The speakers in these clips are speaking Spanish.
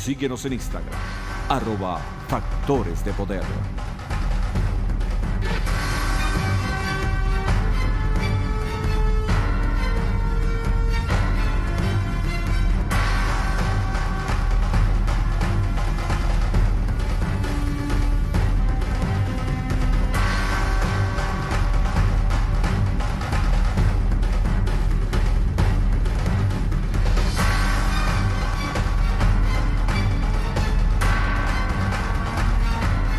síguenos en Instagram, @Factores de Poder.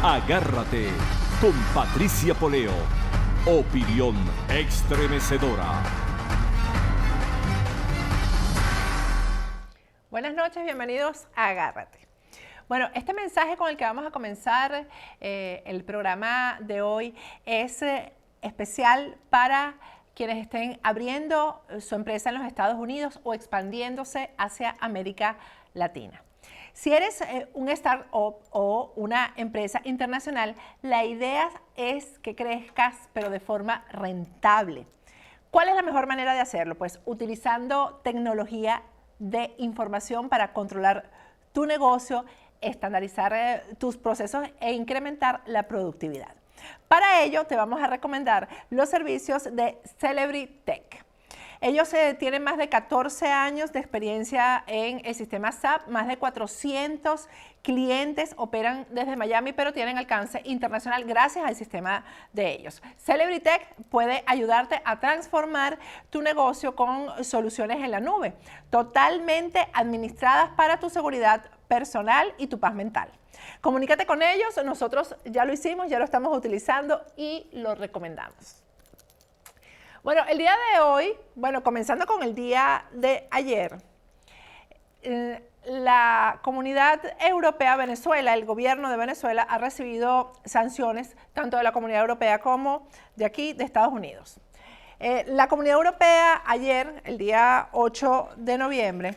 Agárrate con Patricia Poleo. Opinión estremecedora. Buenas noches, bienvenidos a Agárrate. Bueno, este mensaje con el que vamos a comenzar el programa de hoy es especial para quienes estén abriendo su empresa en los Estados Unidos o expandiéndose hacia América Latina. Si eres un startup o una empresa internacional, la idea es que crezcas, pero de forma rentable. ¿Cuál es la mejor manera de hacerlo? Pues utilizando tecnología de información para controlar tu negocio, estandarizar tus procesos e incrementar la productividad. Para ello, te vamos a recomendar los servicios de Celebrity Tech. Ellos tienen más de 14 años de experiencia en el sistema SAP, más de 400 clientes, operan desde Miami, pero tienen alcance internacional gracias al sistema de ellos. Celebrity Tech puede ayudarte a transformar tu negocio con soluciones en la nube, totalmente administradas para tu seguridad personal y tu paz mental. Comunícate con ellos, nosotros ya lo hicimos, ya lo estamos utilizando y lo recomendamos. Bueno, el día de hoy, comenzando con el día de ayer, la Comunidad Europea Venezuela, el gobierno de Venezuela ha recibido sanciones tanto de la Comunidad Europea como de aquí, de Estados Unidos. La Comunidad Europea ayer, el día 8 de noviembre,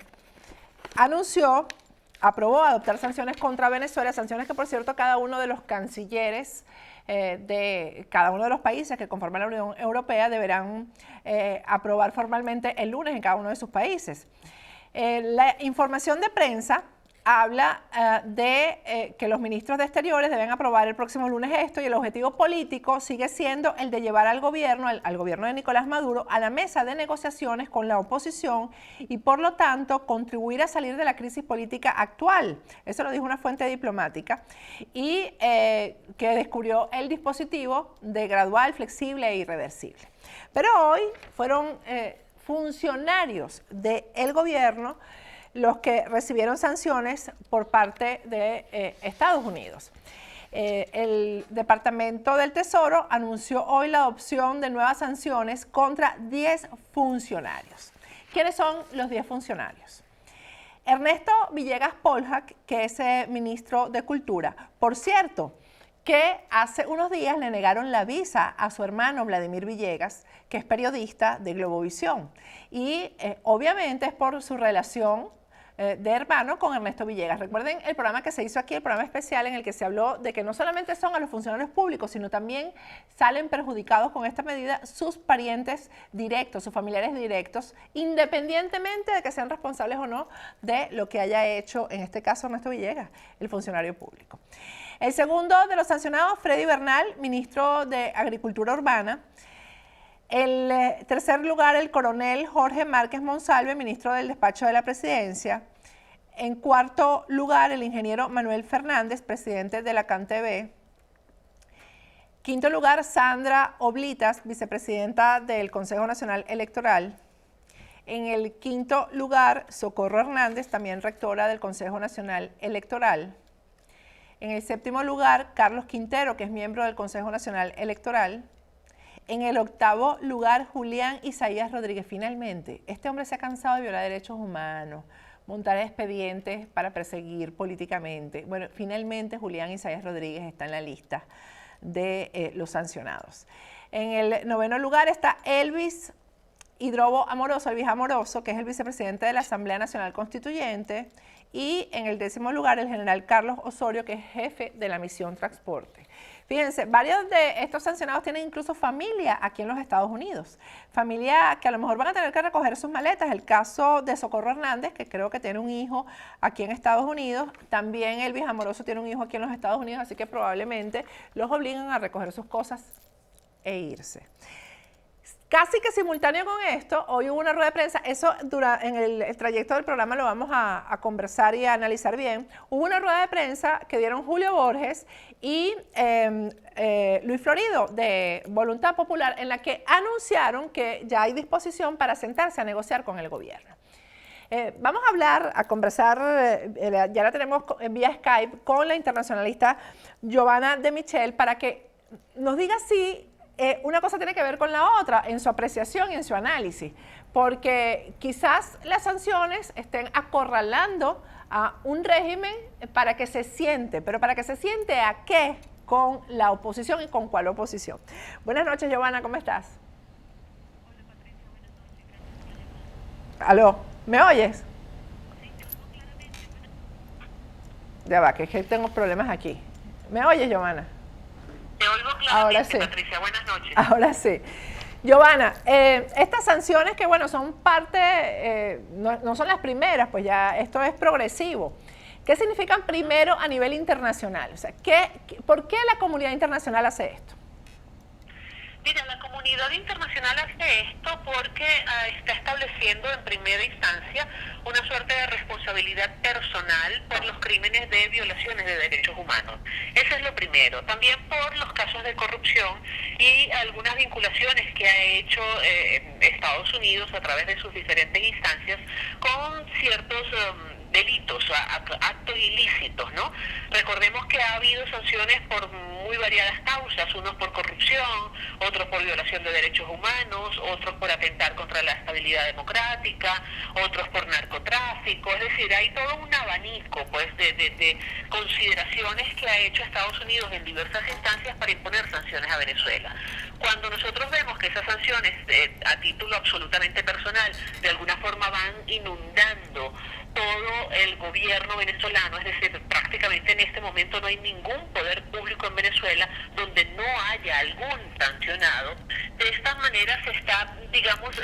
aprobó adoptar sanciones contra Venezuela, sanciones que por cierto cada uno de los cancilleres de cada uno de los países que conforman la Unión Europea deberán aprobar formalmente el lunes en cada uno de sus países. La información de prensa habla de que los ministros de Exteriores deben aprobar el próximo lunes esto, y el objetivo político sigue siendo el de llevar al gobierno de Nicolás Maduro a la mesa de negociaciones con la oposición y por lo tanto contribuir a salir de la crisis política actual. Eso lo dijo una fuente diplomática y que descubrió el dispositivo de gradual, flexible e irreversible. Pero hoy fueron funcionarios del gobierno los que recibieron sanciones por parte de Estados Unidos. El Departamento del Tesoro anunció hoy la adopción de nuevas sanciones contra 10 funcionarios. ¿Quiénes son los 10 funcionarios? Ernesto Villegas Polhack, que es ministro de Cultura. Por cierto, que hace unos días le negaron la visa a su hermano Vladimir Villegas, que es periodista de Globovisión. Y obviamente es por su relación de hermano con Ernesto Villegas. Recuerden el programa que se hizo aquí, el programa especial en el que se habló de que no solamente son a los funcionarios públicos, sino también salen perjudicados con esta medida sus parientes directos, sus familiares directos, independientemente de que sean responsables o no de lo que haya hecho, en este caso Ernesto Villegas, el funcionario público. El segundo de los sancionados, Freddy Bernal, ministro de Agricultura Urbana. En tercer lugar, el coronel Jorge Márquez Monsalve, ministro del Despacho de la Presidencia. En cuarto lugar, el ingeniero Manuel Fernández, presidente de la CanTV. Quinto lugar, Sandra Oblitas, vicepresidenta del Consejo Nacional Electoral. En el quinto lugar, Socorro Hernández, también rectora del Consejo Nacional Electoral. En el séptimo lugar, Carlos Quintero, que es miembro del Consejo Nacional Electoral. En el octavo lugar, Julián Isaías Rodríguez. Finalmente, este hombre se ha cansado de violar derechos humanos, montar expedientes para perseguir políticamente. Bueno, finalmente Julián Isaías Rodríguez está en la lista de los sancionados. En el noveno lugar está Elvis Hidrobo Amoroso, Elvis Amoroso, que es el vicepresidente de la Asamblea Nacional Constituyente. Y en el décimo lugar, el general Carlos Osorio, que es jefe de la misión Transporte. Fíjense, varios de estos sancionados tienen incluso familia aquí en los Estados Unidos. Familia que a lo mejor van a tener que recoger sus maletas. El caso de Socorro Hernández, que creo que tiene un hijo aquí en Estados Unidos. También Elvis Amoroso tiene un hijo aquí en los Estados Unidos, así que probablemente los obligan a recoger sus cosas e irse. Casi que simultáneo con esto, hoy hubo una rueda de prensa, eso en el trayecto del programa lo vamos a conversar y a analizar bien. Hubo una rueda de prensa que dieron Julio Borges y Luis Florido de Voluntad Popular, en la que anunciaron que ya hay disposición para sentarse a negociar con el gobierno. Vamos a hablar, a conversar, ya la tenemos en vía Skype, con la internacionalista Giovanna De Michel para que nos diga si una cosa tiene que ver con la otra en su apreciación y en su análisis, porque quizás las sanciones estén acorralando a un régimen para que se siente, pero ¿para que se siente a qué? Con la oposición y con cuál oposición. Buenas noches, Giovanna, ¿cómo estás? Hola, Patricia, buenas noches. ¿Aló? ¿Me oyes? Sí, te oigo claramente. Ya va, que es que tengo problemas aquí. ¿Me oyes, Giovanna? Te oigo claramente, Ahora sí. Patricia, buenas noches. Ahora sí. Giovanna, estas sanciones que, bueno, son parte, no son las primeras, pues ya esto es progresivo. ¿Qué significan primero a nivel internacional? O sea, ¿por qué la comunidad internacional hace esto? Mira, la comunidad internacional hace esto porque está estableciendo en primera instancia una suerte de responsabilidad personal por los crímenes de violaciones de derechos humanos. Eso es lo primero. También por los casos de corrupción y algunas vinculaciones que ha hecho Estados Unidos a través de sus diferentes instancias con ciertos delitos, actos ilícitos, ¿no? Recordemos que ha habido sanciones por muy variadas causas, unos por corrupción, otros por violación de derechos humanos, otros por atentar contra la estabilidad democrática, otros por narcotráfico, es decir, hay todo un abanico pues de consideraciones que ha hecho Estados Unidos en diversas instancias para imponer sanciones a Venezuela. Cuando nosotros vemos que esas sanciones a título absolutamente personal de alguna forma van inundando todo el gobierno venezolano, es decir, prácticamente en este momento no hay ningún poder público en Venezuela donde no haya algún sancionado, de esta manera se está, digamos,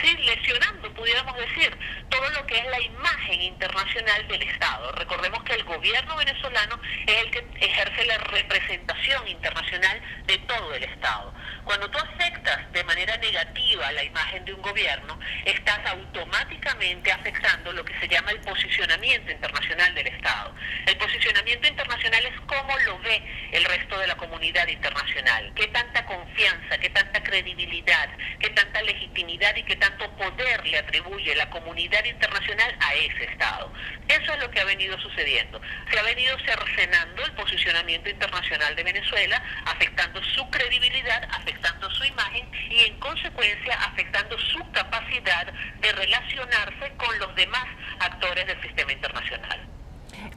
lesionando, pudiéramos decir, todo lo que es la imagen internacional del Estado. Recordemos que el gobierno venezolano es el que ejerce la representación internacional de todo el Estado. Cuando tú afectas de manera negativa la imagen de un gobierno, estás automáticamente afectando lo que se llama el posicionamiento internacional del Estado. El posicionamiento internacional es cómo lo ve el resto de la comunidad internacional, qué tanta confianza, qué tanta credibilidad, qué tanta legitimidad y qué tanto poder le atribuye la comunidad internacional a ese Estado. Eso es lo que ha venido sucediendo. Se ha venido cercenando el posicionamiento internacional de Venezuela, afectando su credibilidad, afectando su imagen y en consecuencia afectando su capacidad de relacionarse con los demás actores del sistema internacional.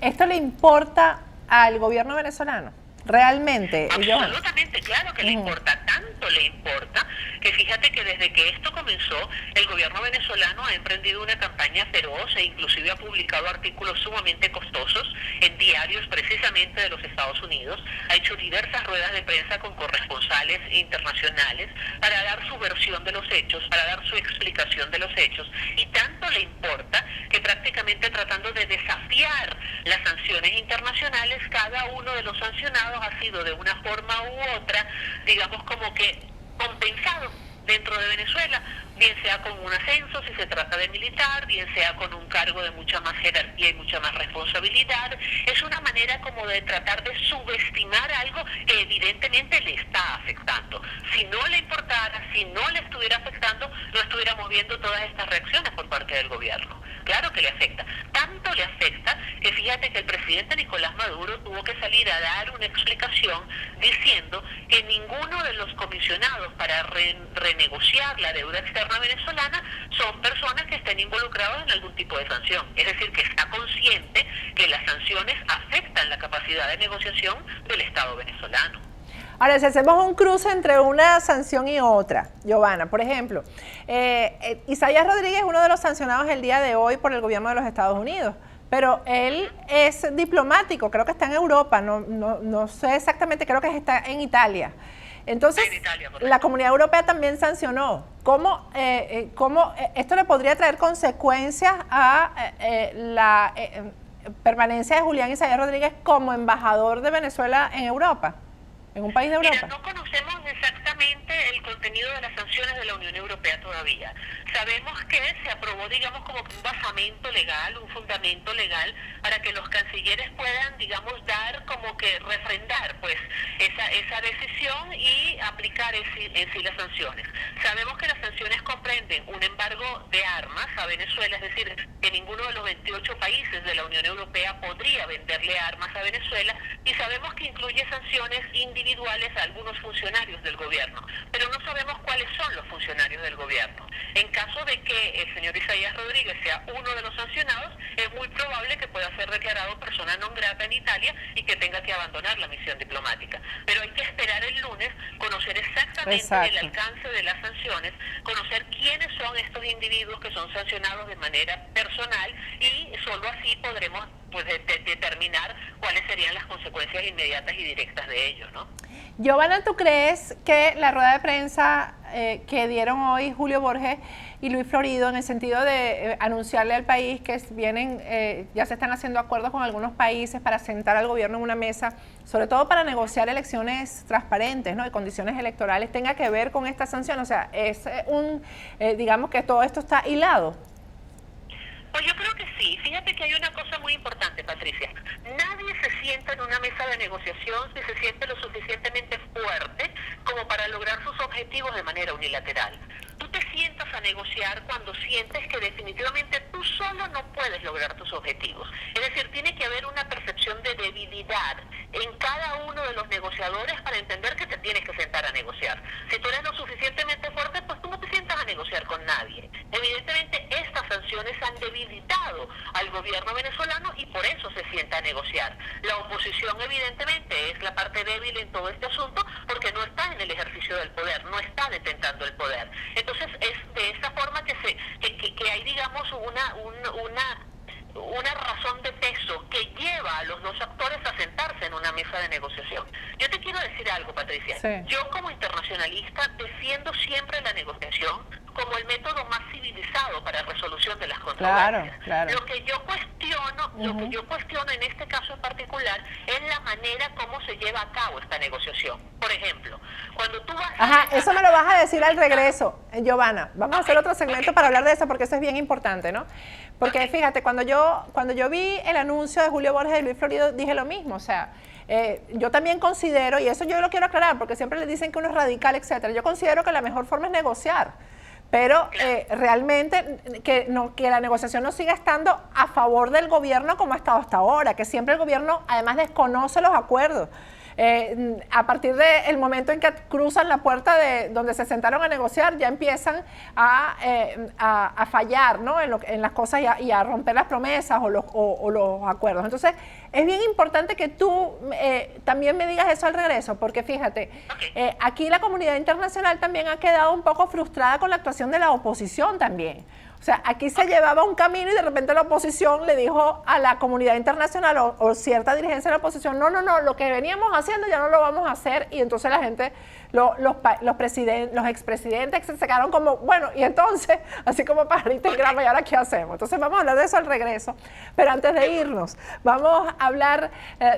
¿Esto le importa al gobierno venezolano? ¿Realmente? Absolutamente, claro que le importa, tanto le importa que fíjate que desde que esto comenzó, el gobierno venezolano ha emprendido una campaña feroz e inclusive ha publicado artículos sumamente costosos en diarios precisamente de los Estados Unidos, ha hecho diversas ruedas de prensa con corresponsales internacionales para dar su versión de los hechos, para dar su explicación de los hechos, y tanto le importa que prácticamente tratando de desafiar las sanciones internacionales, cada uno de los sancionados ha sido de una forma u otra, digamos como que compensado dentro de Venezuela, bien sea con un ascenso si se trata de militar, bien sea con un cargo de mucha más jerarquía y mucha más responsabilidad. Es una manera como de tratar de subestimar algo que evidentemente le está afectando. Si no le importara, si no le estuviera afectando, no estuviéramos viendo todas estas reacciones por parte del gobierno. Claro que le afecta. Tanto le afecta que fíjate que el presidente Nicolás Maduro tuvo que salir a dar una explicación diciendo que ninguno de los comisionados para renegociar la deuda externa venezolana son personas que estén involucradas en algún tipo de sanción. Es decir, que está consciente que las sanciones afectan la capacidad de negociación del Estado venezolano. Ahora, si hacemos un cruce entre una sanción y otra, Giovanna, por ejemplo, Isaías Rodríguez es uno de los sancionados el día de hoy por el gobierno de los Estados Unidos. pero él es diplomático, creo que está en Europa, no sé exactamente, creo que está en Italia. Entonces, en Italia, la Comunidad Europea también sancionó. ¿Cómo esto le podría traer consecuencias a la permanencia de Julián Isaías Rodríguez como embajador de Venezuela en Europa, en un país de Europa? Mira, no conocemos exactamente el contenido de las sanciones de la Unión Europea todavía. Sabemos que se aprobó, digamos, como un basamento legal, un fundamento legal, para que los cancilleres puedan, digamos, dar como que refrendar, pues, esa decisión y aplicar en sí las sanciones. Sabemos que las sanciones comprenden un embargo de armas a Venezuela, es decir, que ninguno de los 28 países de la Unión Europea podría venderle armas a Venezuela, y sabemos que incluye sanciones individuales a algunos funcionarios del gobierno, pero no sabemos cuáles son los funcionarios del gobierno. En caso de que el señor Isaías Rodríguez sea uno de los sancionados, es muy probable que pueda ser declarado persona non grata en Italia y que tenga que abandonar la misión diplomática. Pero hay que esperar el lunes, conocer exactamente el alcance de las sanciones, conocer quiénes son estos individuos que son sancionados de manera personal, y solo así podremos, pues, determinar cuáles serían las consecuencias inmediatas y directas de ello, ¿no? Giovanna, ¿tú crees que la rueda de prensa que dieron hoy Julio Borges y Luis Florido, en el sentido de anunciarle al país que ya se están haciendo acuerdos con algunos países para sentar al gobierno en una mesa, sobre todo para negociar elecciones transparentes, ¿no?, y condiciones electorales, tenga que ver con esta sanción? O sea, es digamos que todo esto está hilado. Pues yo creo que sí. Fíjate que hay una cosa muy importante, Patricia. Nadie se sienta en una mesa de negociación si se siente lo suficientemente fuerte como para lograr sus objetivos de manera unilateral. Tú te sientas a negociar cuando sientes que definitivamente tú solo no puedes lograr tus objetivos. Es decir, tiene que haber una percepción de debilidad en cada uno de los negociadores para entender que te tienes que sentar a negociar. Si tú eres lo suficientemente fuerte, pues tú no te sientas a negociar con nadie. Evidentemente, estas sanciones han debilitado al gobierno venezolano y por eso se sienta a negociar. La oposición, evidentemente, es la parte débil en todo este asunto porque no está en el ejercicio del poder, no está detentando el poder. Entonces, es de esa forma que hay, digamos, una razón de peso que lleva a los dos actores a sentarse en una mesa de negociación. Yo te quiero decir algo, Patricia. Sí. Yo, como internacionalista, defiendo siempre la negociación como el método más civilizado para resolución de las controversias. Claro. Lo que yo cuestiono en este caso en particular es la manera como se lleva a cabo esta negociación. Por ejemplo, cuando tú vas... eso me lo vas a decir al regreso, Giovanna. Vamos a hacer otro segmento para hablar de eso, porque eso es bien importante, ¿no? Porque fíjate, cuando yo vi el anuncio de Julio Borges y Luis Florido, dije lo mismo, o sea, yo también considero, y eso yo lo quiero aclarar, porque siempre le dicen que uno es radical, etcétera. Yo considero que la mejor forma es negociar, pero realmente que la negociación no siga estando a favor del gobierno como ha estado hasta ahora, que siempre el gobierno además desconoce los acuerdos. A partir del momento en que cruzan la puerta de donde se sentaron a negociar, ya empiezan a fallar, ¿no?, en las cosas y a romper las promesas o los acuerdos. Entonces, es bien importante que tú también me digas eso al regreso, porque fíjate, aquí la comunidad internacional también ha quedado un poco frustrada con la actuación de la oposición también. O sea, aquí se llevaba un camino y de repente la oposición le dijo a la comunidad internacional o cierta dirigencia de la oposición, no, lo que veníamos haciendo ya no lo vamos a hacer, y entonces la gente, los expresidentes se quedaron como, bueno, y entonces, así como pajarito y grama, ¿y ahora qué hacemos? Entonces vamos a hablar de eso al regreso, pero antes de irnos, vamos a hablar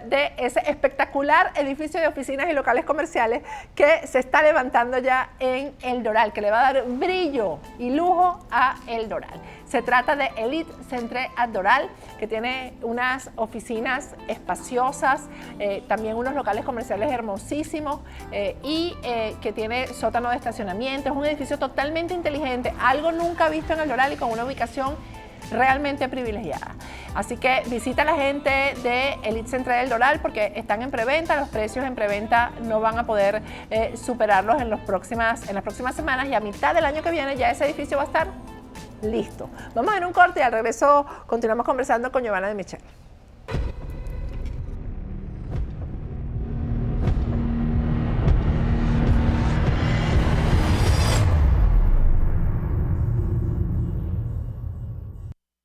de ese espectacular edificio de oficinas y locales comerciales que se está levantando ya en El Doral, que le va a dar brillo y lujo a El Doral. Se trata de Elite Centre at Doral, que tiene unas oficinas espaciosas, también unos locales comerciales hermosísimos y que tiene sótano de estacionamiento. Es un edificio totalmente inteligente, algo nunca visto en El Doral y con una ubicación realmente privilegiada. Así que visita a la gente de Elite Centre del Doral porque están en preventa, los precios en preventa no van a poder superarlos en las próximas semanas, y a mitad del año que viene ya ese edificio va a estar listo. Vamos a ir a un corte y al regreso continuamos conversando con Giovanna de Michel.